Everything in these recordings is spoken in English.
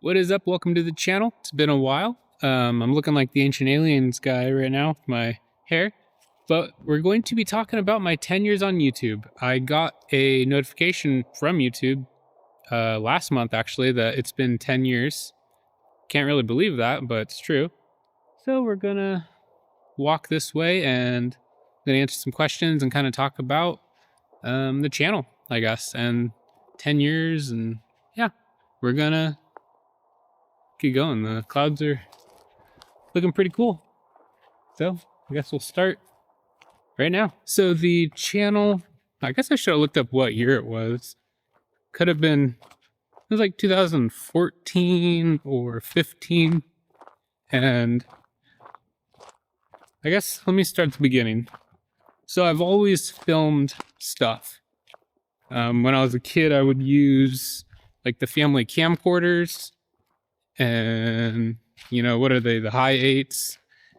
What is up? Welcome to the channel. It's been a while. I'm looking like the Ancient Aliens guy right now with my hair. But we're going to be talking about my 10 years on YouTube. I got a notification from YouTube last month, actually, that it's been 10 years. Can't really believe that, but it's true. So we're gonna walk this way and gonna answer some questions and kind of talk about the channel, I guess, and 10 years, and yeah, we're gonna keep going. The clouds are looking pretty cool. So I guess we'll start right now. So the channel, I guess I should have looked up what year it was. Could have been, it was like 2014 or 15. And I guess let me start at the beginning. So I've always filmed stuff. When I was a kid, I would use like the family camcorders and, you know, what are they? The high eights,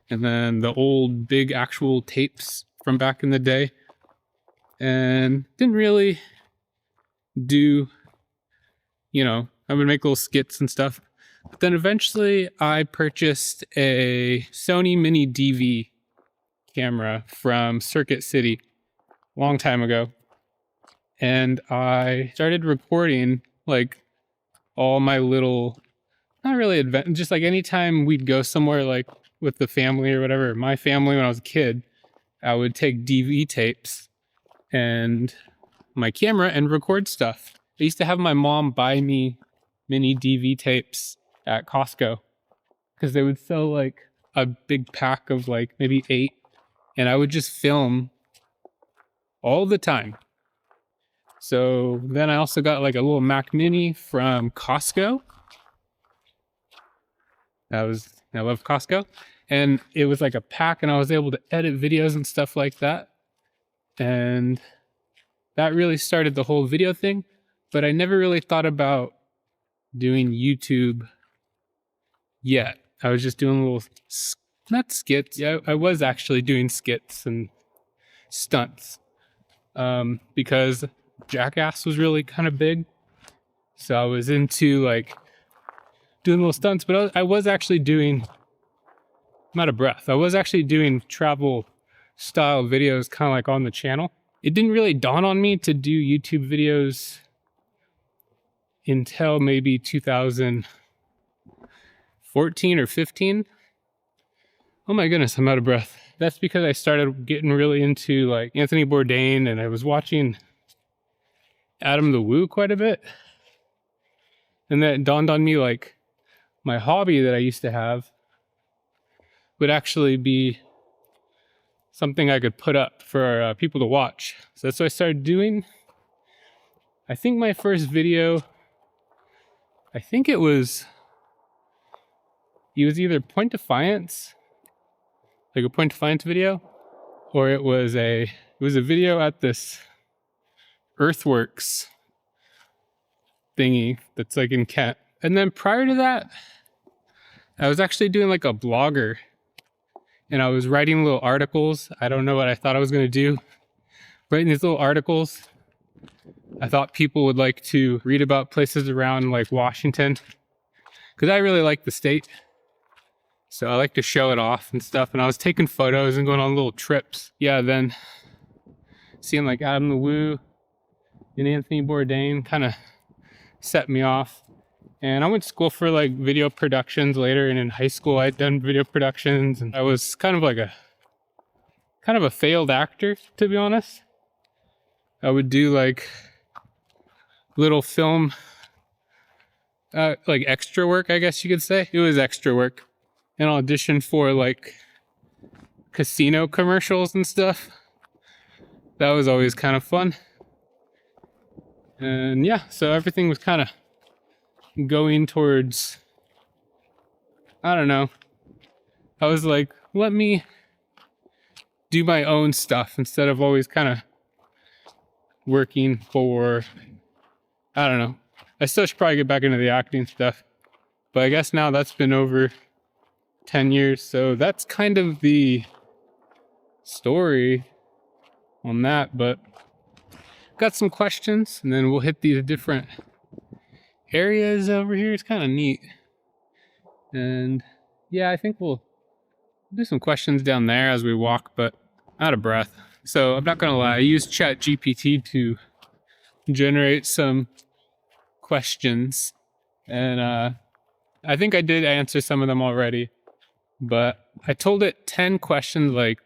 and then the old big actual tapes from back in the day. And didn't really do, you know, I would make little skits and stuff. But then eventually I purchased a Sony Mini DV camera from Circuit City a long time ago. And I started recording like all my little, not really just like anytime we'd go somewhere like with the family or whatever, my family when I was a kid, I would take DV tapes and my camera and record stuff. I used to have my mom buy me mini DV tapes at Costco because they would sell like a big pack of like maybe 8, and I would just film all the time. So then I also got like a little Mac Mini from Costco. I love Costco. And it was like a pack, and I was able to edit videos and stuff like that. And that really started the whole video thing. But I never really thought about doing YouTube yet. I was just doing little, not skits. Yeah, I was actually doing skits and stunts. Because Jackass was really kind of big. So I was into like doing little stunts, but I was actually doing, I'm out of breath. I was actually doing travel style videos kind of like on the channel. It didn't really dawn on me to do YouTube videos until maybe 2014 or 15. Oh my goodness, I'm out of breath. That's because I started getting really into like Anthony Bourdain, and I was watching Adam the Woo quite a bit. And then it dawned on me like my hobby that I used to have would actually be something I could put up for people to watch. So that's what I started doing. I think my first video, I think it was either Point Defiance, like a Point Defiance video, or it was a video at this Earthworks thingy that's like in Kent. And then prior to that, I was actually doing like a blogger, and I was writing little articles. I don't know what I thought I was going to do. Writing these little articles. I thought people would like to read about places around like Washington, because I really like the state. So I like to show it off and stuff. And I was taking photos and going on little trips. Yeah, then seeing like Adam the Woo and Anthony Bourdain kind of set me off. And I went to school for like video productions later, and in high school I'd done video productions, and I was kind of a failed actor, to be honest. I would do like little film, like extra work, I guess you could say. It was extra work. And audition for like casino commercials and stuff. That was always kind of fun. And yeah, so everything was kind of going towards, I don't know. I was like, let me do my own stuff instead of always kind of working for, I don't know. I still should probably get back into the acting stuff, but I guess now that's been over 10 years. So that's kind of the story on that, but got some questions, and then we'll hit these different areas over here. It's kind of neat. And yeah, I think we'll do some questions down there as we walk, but out of breath. So I'm not gonna lie, I used ChatGPT to generate some questions, and I think I did answer some of them already, but I told it 10 questions, like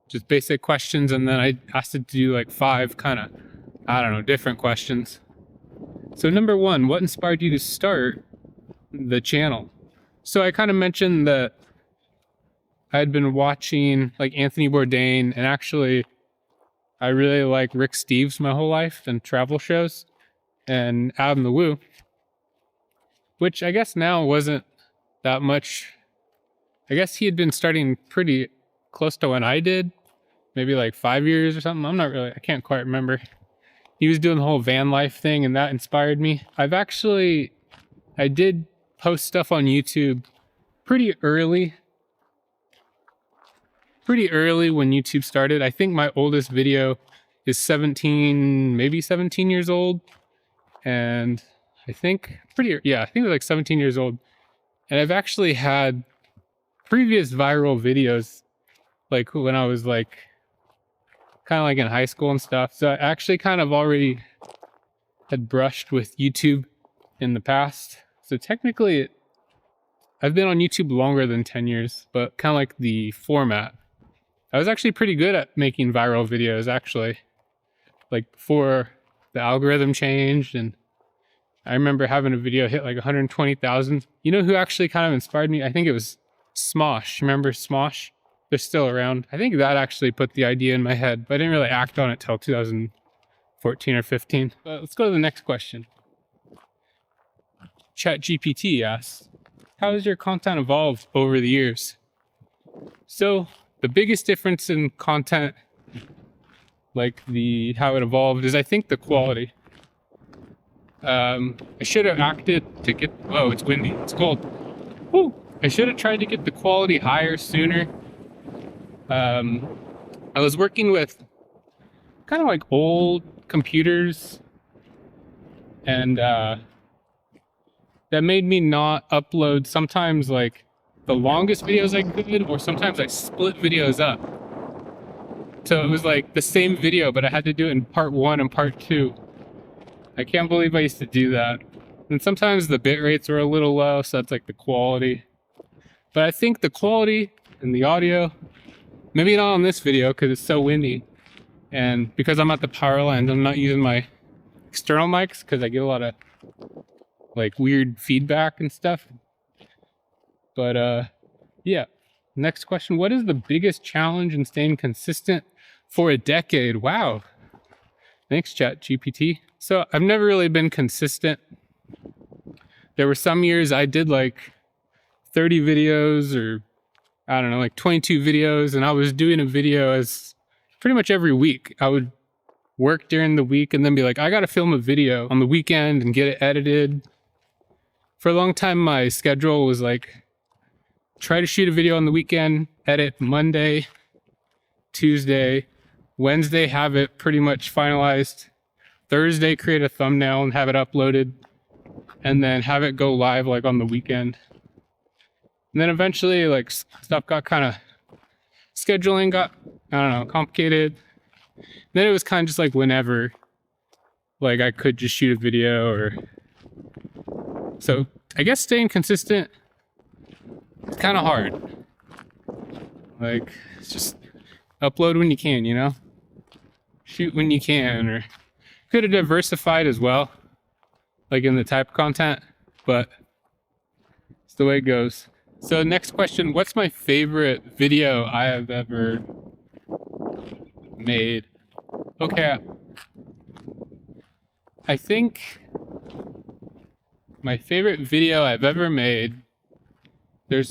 just basic questions, and then I asked it to do like 5 kind of, I don't know, different questions. So number 1, what inspired you to start the channel? So I kind of mentioned that I had been watching like Anthony Bourdain, and actually I really like Rick Steves my whole life and travel shows, and Adam the Woo, which I guess now wasn't that much. I guess he had been starting pretty close to when I did, maybe like 5 years or something. I can't quite remember. He was doing the whole van life thing, and that inspired me. I did post stuff on YouTube pretty early when YouTube started. I think my oldest video is 17, maybe 17 years old. And I think it was like 17 years old. And I've actually had previous viral videos, like when I was like, kind of like in high school and stuff. So I actually kind of already had brushed with YouTube in the past. So technically I've been on YouTube longer than 10 years, but kind of like the format. I was actually pretty good at making viral videos, actually, like before the algorithm changed. And I remember having a video hit like 120,000. You know who actually kind of inspired me? I think it was Smosh. Remember Smosh? They're still around. I think that actually put the idea in my head, but I didn't really act on it till 2014 or 15. But let's go to the next question. ChatGPT asks, how has your content evolved over the years? So the biggest difference in content, like how it evolved, is I think the quality. I should have acted to get, oh, it's windy, it's cold. Woo! I should have tried to get the quality higher sooner. I was working with kind of like old computers, and that made me not upload sometimes like the longest videos I could, or sometimes I split videos up. So it was like the same video, but I had to do it in part 1 and part 2. I can't believe I used to do that. And sometimes the bit rates were a little low, so that's like the quality. But I think the quality and the audio, maybe not on this video because it's so windy, and because I'm at the power lines, I'm not using my external mics because I get a lot of like weird feedback and stuff. But yeah, next question. What is the biggest challenge in staying consistent for a decade? Wow. Thanks, ChatGPT. So I've never really been consistent. There were some years I did like 30 videos, or I don't know, like 22 videos, and I was doing a video as pretty much every week. I would work during the week and then be like, I gotta film a video on the weekend and get it edited. For a long time, my schedule was like, try to shoot a video on the weekend, edit Monday, Tuesday, Wednesday, have it pretty much finalized, Thursday, create a thumbnail and have it uploaded, and then have it go live like on the weekend. And then eventually like stuff got kind of, scheduling got, I don't know, complicated. Then it was kind of just like whenever, like I could just shoot a video, or so I guess staying consistent, it's kind of hard. Like, it's just upload when you can, you know? Shoot when you can, or could have diversified as well, like in the type of content, but it's the way it goes. So next question, what's my favorite video I have ever made? Okay, I think my favorite video I've ever made, I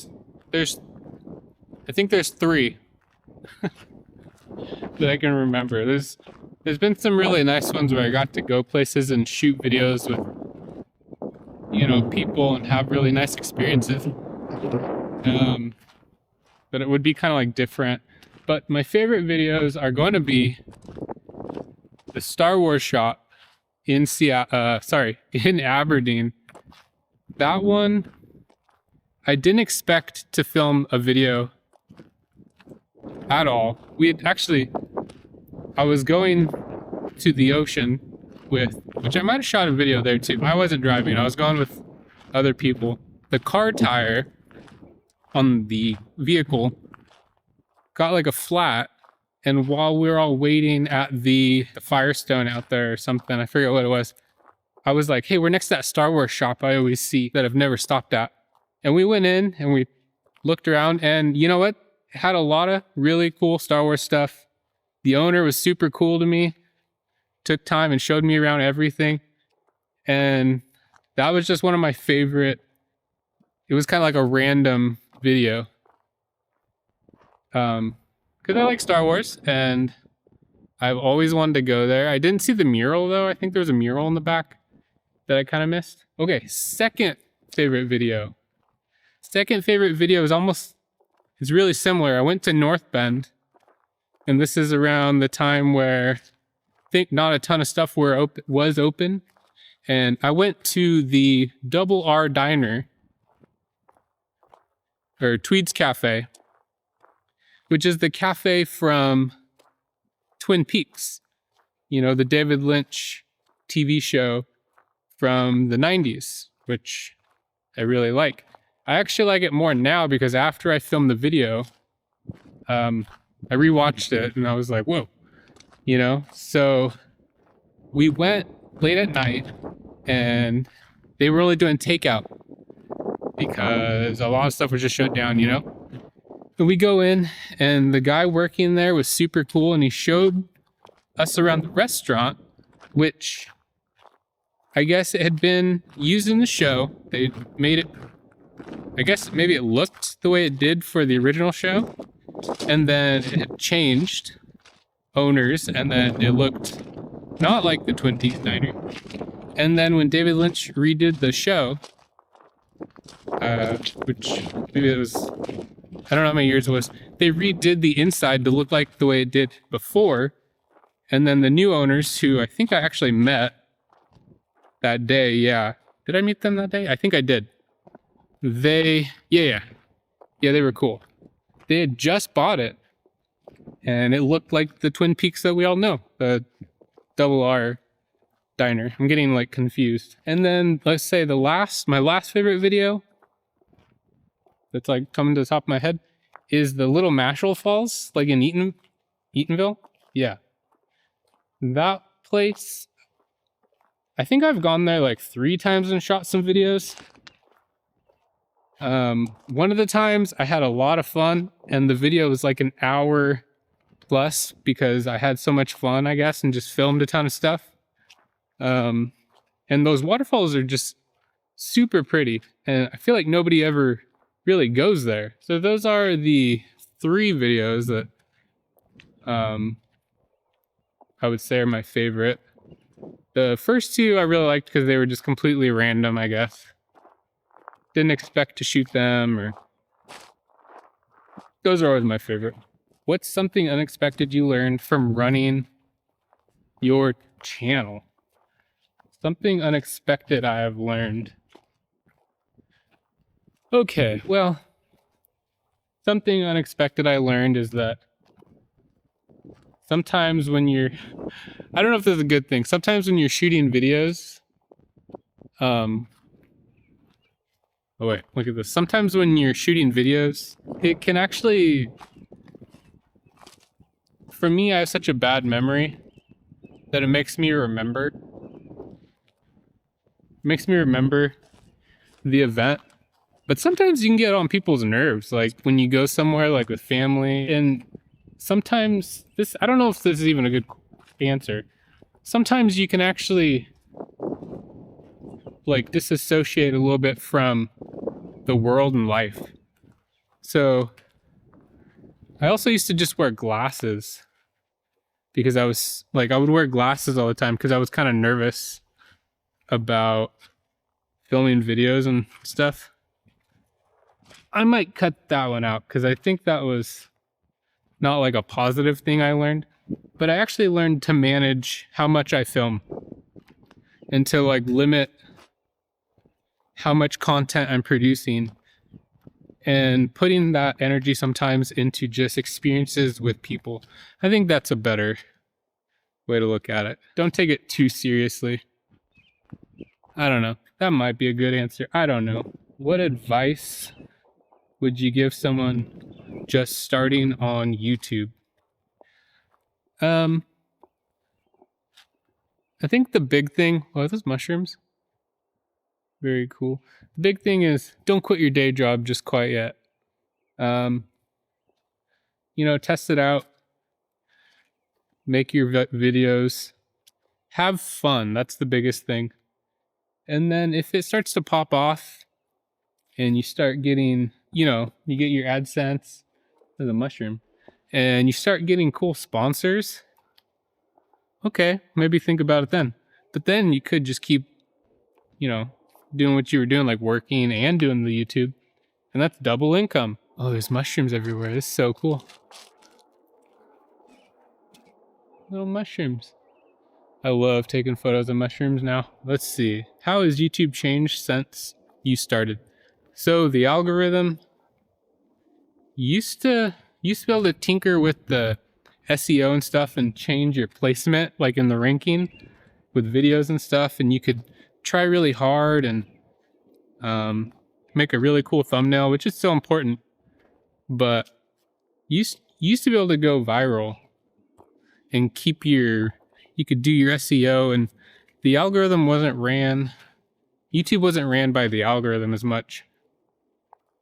think there's 3 that I can remember. There's been some really nice ones where I got to go places and shoot videos with, you know, people and have really nice experiences. But it would be kind of like different. But my favorite videos are going to be the Star Wars shop in in Aberdeen, that one, I didn't expect to film a video at all. I was going to the ocean which I might have shot a video there too. I wasn't driving, I was going with other people. The car tire on the vehicle got like a flat, and while we were all waiting at the Firestone out there or something, I forget what it was, I was like, hey, we're next to that Star Wars shop I always see that I've never stopped at. And we went in and we looked around, and you know what? It had a lot of really cool Star Wars stuff. The owner was super cool to me, took time and showed me around everything. And that was just one of my favorite. It was kind of like a random video. Because I like Star Wars and I've always wanted to go there. I didn't see the mural though. I think there was a mural in the back that I kind of missed. Okay, second favorite video. Second favorite video is really similar. I went to North Bend, and this is around the time where I think not a ton of stuff was open. And I went to the Double R Diner, or Tweed's Cafe, which is the cafe from Twin Peaks. You know, the David Lynch TV show from the 90s, which I really like. I actually like it more now because after I filmed the video, I rewatched it and I was like, whoa, you know? So we went late at night and they were only doing takeout because a lot of stuff was just shut down, you know? And we go in and the guy working there was super cool, and he showed us around the restaurant, which I guess it had been used in the show. They made it, I guess maybe it looked the way it did for the original show, and then it had changed owners, and then it looked not like the Twin Peaks Diner. And then when David Lynch redid the show, which maybe it was, I don't know how many years it was, they redid the inside to look like the way it did before. And then the new owners, who I think I actually met that day, yeah. Did I meet them that day? I think I did. Yeah, they were cool. They had just bought it, and it looked like the Twin Peaks that we all know, the Double R Diner. I'm getting like confused. And then let's say my last favorite video that's like coming to the top of my head is the Little Mashal Falls, like in Eatonville. Yeah. That place, I think I've gone there like 3 times and shot some videos. One of the times I had a lot of fun, and the video was like an hour plus because I had so much fun, I guess, and just filmed a ton of stuff. And those waterfalls are just super pretty, and I feel like nobody ever really goes there. So those are the 3 videos that I would say are my favorite. The first 2 I really liked because they were just completely random, I guess. Didn't expect to shoot them, or those are always my favorite. What's something unexpected you learned from running your channel? Something unexpected I have learned. Okay, well, something unexpected I learned is that sometimes when you're, I don't know if this is a good thing, sometimes when you're shooting videos, oh wait, look at this. Sometimes when you're shooting videos, it can actually, for me, I have such a bad memory that it makes me remember the event. But sometimes you can get on people's nerves, like when you go somewhere like with family, and sometimes I don't know if this is even a good answer. Sometimes you can actually like disassociate a little bit from the world and life. So I also used to just wear glasses because I would wear glasses all the time because I was kind of nervous about filming videos and stuff. I might cut that one out because I think that was not like a positive thing I learned, but I actually learned to manage how much I film and to like limit how much content I'm producing and putting that energy sometimes into just experiences with people. I think that's a better way to look at it. Don't take it too seriously. I don't know. That might be a good answer. I don't know. What advice would you give someone just starting on YouTube? I think the big thing, oh, are those mushrooms? Very cool. The big thing is don't quit your day job just quite yet. Test it out. Make your videos. Have fun. That's the biggest thing. And then if it starts to pop off and you start getting, you get your AdSense, there's a mushroom, and you start getting cool sponsors, okay, maybe think about it then. But then you could just keep, doing what you were doing, like working and doing the YouTube, and that's double income. Oh, there's mushrooms everywhere. This is so cool. Little mushrooms. I love taking photos of mushrooms now. Let's see. How has YouTube changed since you started? So the algorithm used to be able to tinker with the SEO and stuff and change your placement, like in the ranking with videos and stuff, and you could try really hard and make a really cool thumbnail, which is so important. But you used to be able to go viral and you could do your SEO, and the algorithm YouTube wasn't ran by the algorithm as much,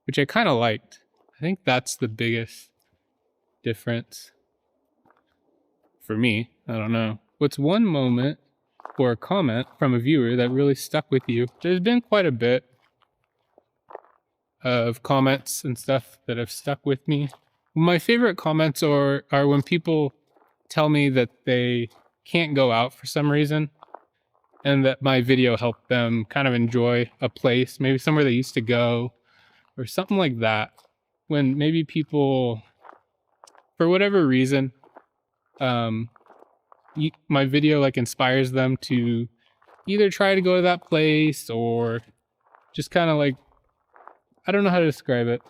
which I kind of liked. I think that's the biggest difference for me. I don't know. What's one moment or a comment from a viewer that really stuck with you? There's been quite a bit of comments and stuff that have stuck with me. My favorite comments are when people tell me that they can't go out for some reason and that my video helped them kind of enjoy a place, maybe somewhere they used to go or something like that. When maybe people, for whatever reason, my video like inspires them to either try to go to that place or just kind of like, I don't know how to describe it.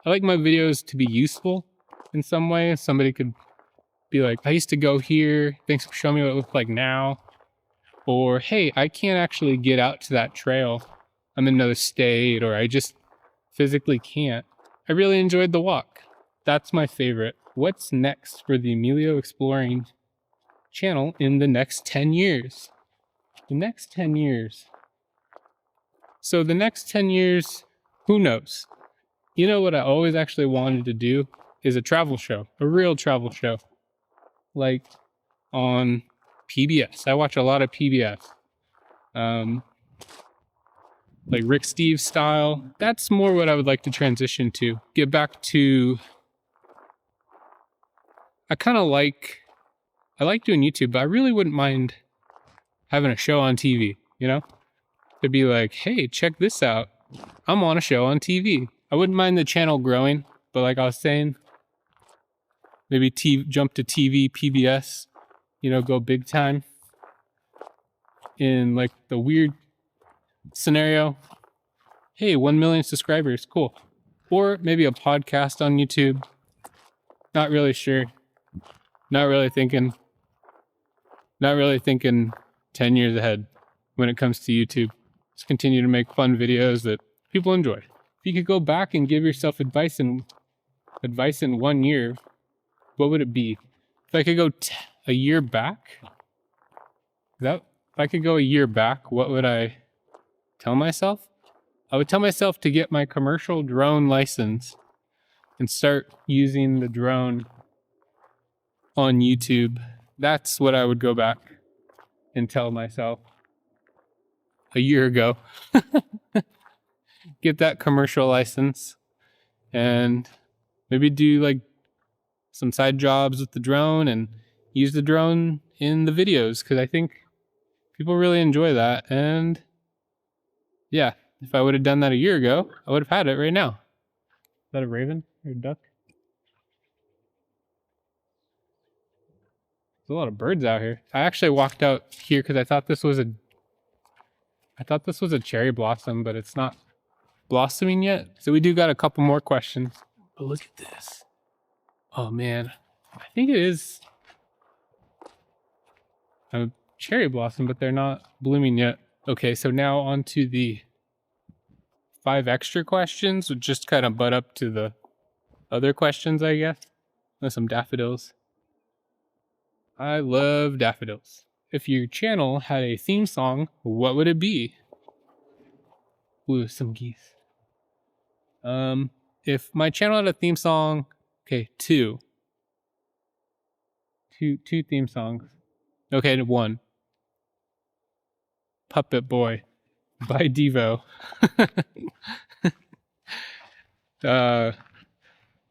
I like my videos to be useful in some way. Somebody could be like, I used to go here. Thanks for showing me what it looked like now. Or, hey, I can't actually get out to that trail. I'm in another state, or I just physically can't. I really enjoyed the walk. That's my favorite. What's next for the Emilio Exploring channel in the next 10 years? The next 10 years. So the next 10 years, who knows? You know what I always actually wanted to do is a travel show, a real travel show. Like on PBS. I watch a lot of PBS. Like Rick Steves style. That's more what I would like to transition to. Get back to, I like doing YouTube, but I really wouldn't mind having a show on TV, To be like, hey, check this out. I'm on a show on TV. I wouldn't mind the channel growing, but like I was saying, maybe jump to TV, PBS, go big time in like the weird scenario. Hey, 1 million subscribers, cool. Or maybe a podcast on YouTube. Not really sure. Not really thinking 10 years ahead when it comes to YouTube. Just continue to make fun videos that people enjoy. If you could go back and give yourself advice in 1 year, what would it be? If I could go a year back, what would I tell myself? I would tell myself to get my commercial drone license and start using the drone on YouTube. That's what I would go back and tell myself a year ago. Get that commercial license and maybe do like some side jobs with the drone and use the drone in the videos, because I think people really enjoy that. And yeah, if I would have done that a year ago, I would have had it right now. Is that a raven or a duck? There's a lot of birds out here. I actually walked out here because I thought this was I thought this was a cherry blossom, but it's not blossoming yet. So we do got a couple more questions. But look at this. Oh man, I think it is a cherry blossom, but they're not blooming yet. Okay, so now on to the 5 extra questions, which just kind of butt up to the other questions, I guess. There's some daffodils. I love daffodils. If your channel had a theme song, what would it be? Ooh, some geese. If my channel had a theme song, okay, two theme songs. Okay, 1. Puppet Boy by Devo. I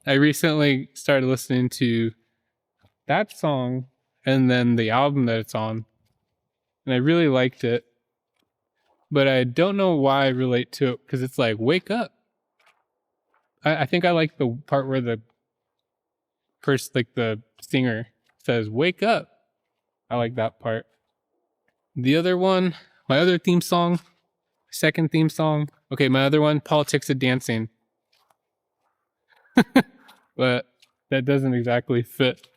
recently started listening to that song and then the album that it's on, and I really liked it, but I don't know why I relate to it, because it's like, wake up. I think I like the part where the person, like the singer, says, wake up. I like that part. The other one, my other theme song, second theme song. Okay, my other one, Politics of Dancing. But that doesn't exactly fit.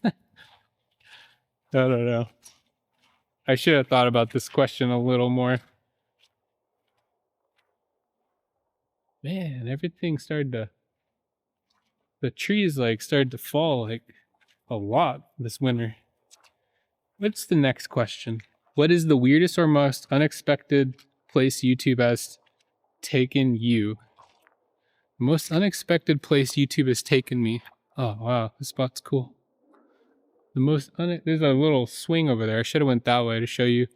I don't know. I should have thought about this question a little more. Man, everything started to... The trees like started to fall like a lot this winter. What's the next question? What is the weirdest or most unexpected place YouTube has taken you? Most unexpected place YouTube has taken me. Oh wow, this spot's cool. There's a little swing over there. I should have went that way to show you.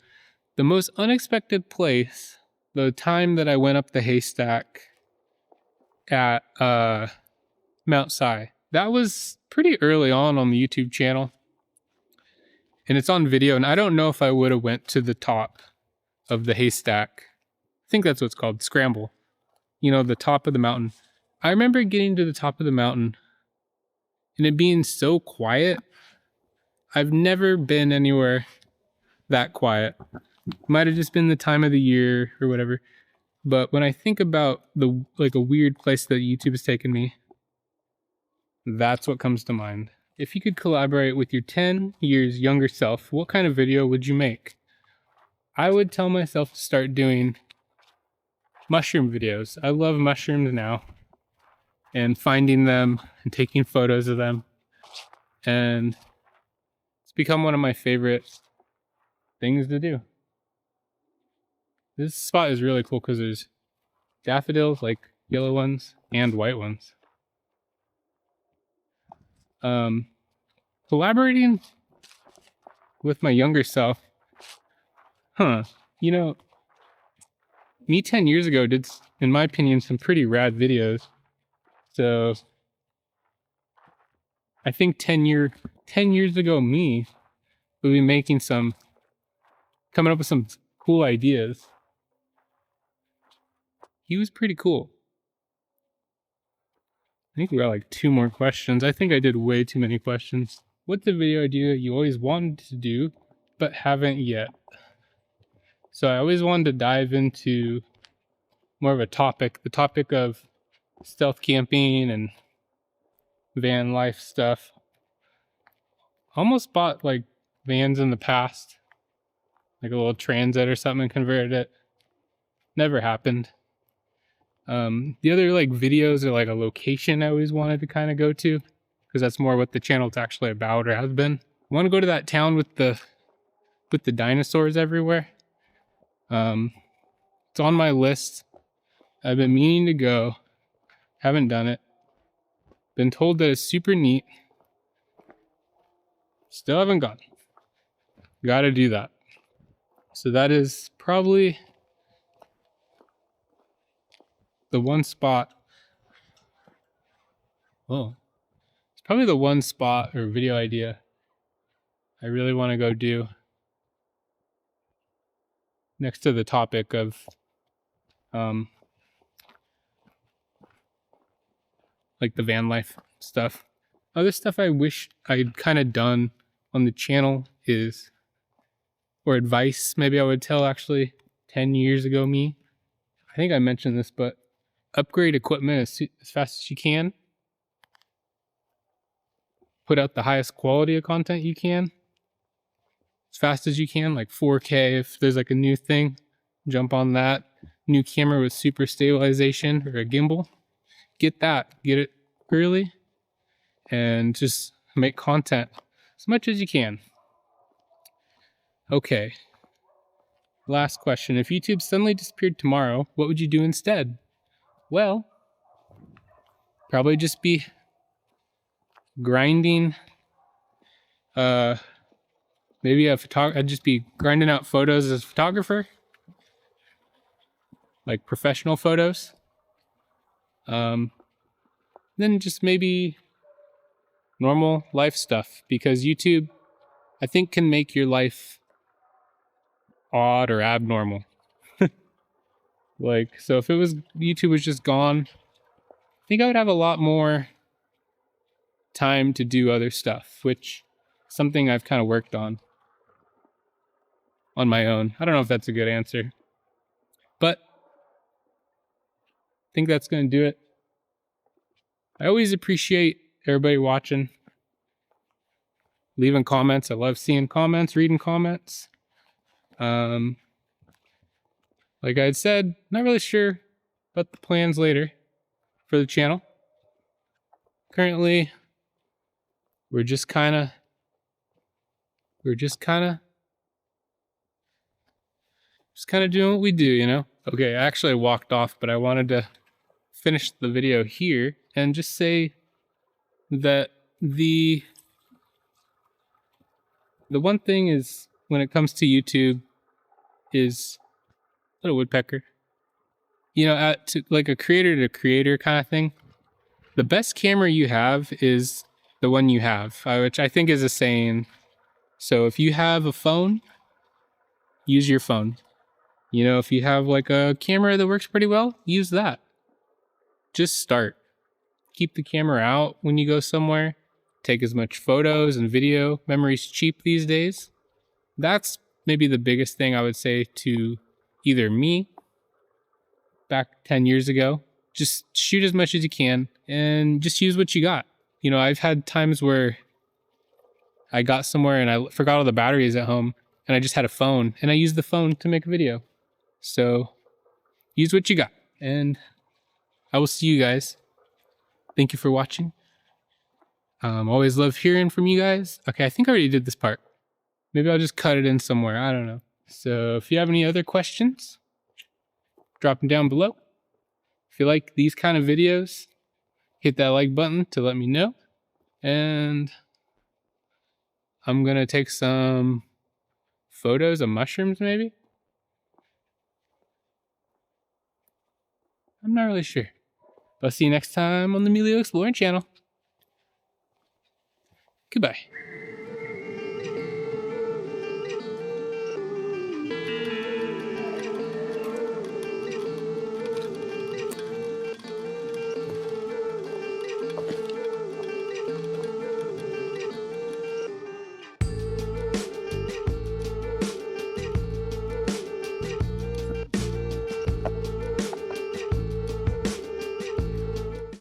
The most unexpected place, the time that I went up the haystack at Mount Si. That was pretty early on the YouTube channel. And it's on video, and I don't know if I would have went to the top of the haystack. I think that's what it's called, scramble. You know, the top of the mountain. I remember getting to the top of the mountain and it being so quiet. I've never been anywhere that quiet. Might have just been the time of the year or whatever. But when I think about a weird place that YouTube has taken me, that's what comes to mind. If you could collaborate with your 10 years younger self, what kind of video would you make? I would tell myself to start doing mushroom videos. I love mushrooms now, and finding them and taking photos of them. And it's become one of my favorite things to do. This spot is really cool because there's daffodils, like yellow ones and white ones. Collaborating with my younger self. You know, me 10 years ago did, in my opinion, some pretty rad videos. So I think 10 years ago me would be coming up with some cool ideas. He was pretty cool. I think we got like 2 more questions. I think I did way too many questions. What's the video idea you always wanted to do, but haven't yet? So I always wanted to dive into more of a topic, the topic of stealth camping and van life stuff. Almost bought like vans in the past, like a little transit or something, and converted it. Never happened. The other like videos are like a location I always wanted to kind of go to, because that's more what the channel's actually about, or has been. I want to go to that town with the dinosaurs everywhere. It's on my list. I've been meaning to go. Haven't done it. Been told that it's super neat. Still haven't gone. Gotta do that. So that is probably the one spot. Oh, it's probably the one spot or video idea I really want to go do, next to the topic of like the van life stuff. Other stuff I wish I'd kind of done on the channel is, or advice maybe I would tell actually, 10 years ago me. I think I mentioned this, but upgrade equipment as fast as you can. Put out the highest quality of content you can as fast as you can, like 4K. If there's like a new thing, jump on that. New camera with super stabilization or a gimbal. Get that. Get it early and just make content as much as you can. Okay. Last question. If YouTube suddenly disappeared tomorrow, what would you do instead? Well, probably just be grinding. Maybe I'd just be grinding out photos as a photographer, like professional photos. Then just maybe normal life stuff, because YouTube, I think, can make your life odd or abnormal. Like, so if YouTube was just gone, I think I would have a lot more time to do other stuff, which is something I've kind of worked on my own. I don't know if that's a good answer, but I think that's going to do it. I always appreciate everybody watching, leaving comments. I love seeing comments, reading comments. Like I had said, not really sure about the plans later for the channel. Currently, we're just kind of doing what we do, you know? Okay, actually I walked off, but I wanted to finish the video here and just say that the one thing is, when it comes to YouTube, is little woodpecker. You know, like a creator to creator kind of thing. The best camera you have is the one you have, which I think is a saying. So if you have a phone, use your phone. You know, if you have like a camera that works pretty well, use that. Just start. Keep the camera out when you go somewhere. Take as much photos and video. Memory's cheap these days. That's maybe the biggest thing I would say to either me back 10 years ago. Just shoot as much as you can and just use what you got. You know, I've had times where I got somewhere and I forgot all the batteries at home and I just had a phone and I used the phone to make a video. So use what you got, and I will see you guys. Thank you for watching. Always love hearing from you guys. Okay, I think I already did this part. Maybe I'll just cut it in somewhere. I don't know. So if you have any other questions, drop them down below. If you like these kind of videos, hit that like button to let me know. And I'm going to take some photos of mushrooms, maybe. I'm not really sure. I'll see you next time on the Melio Exploring channel. Goodbye.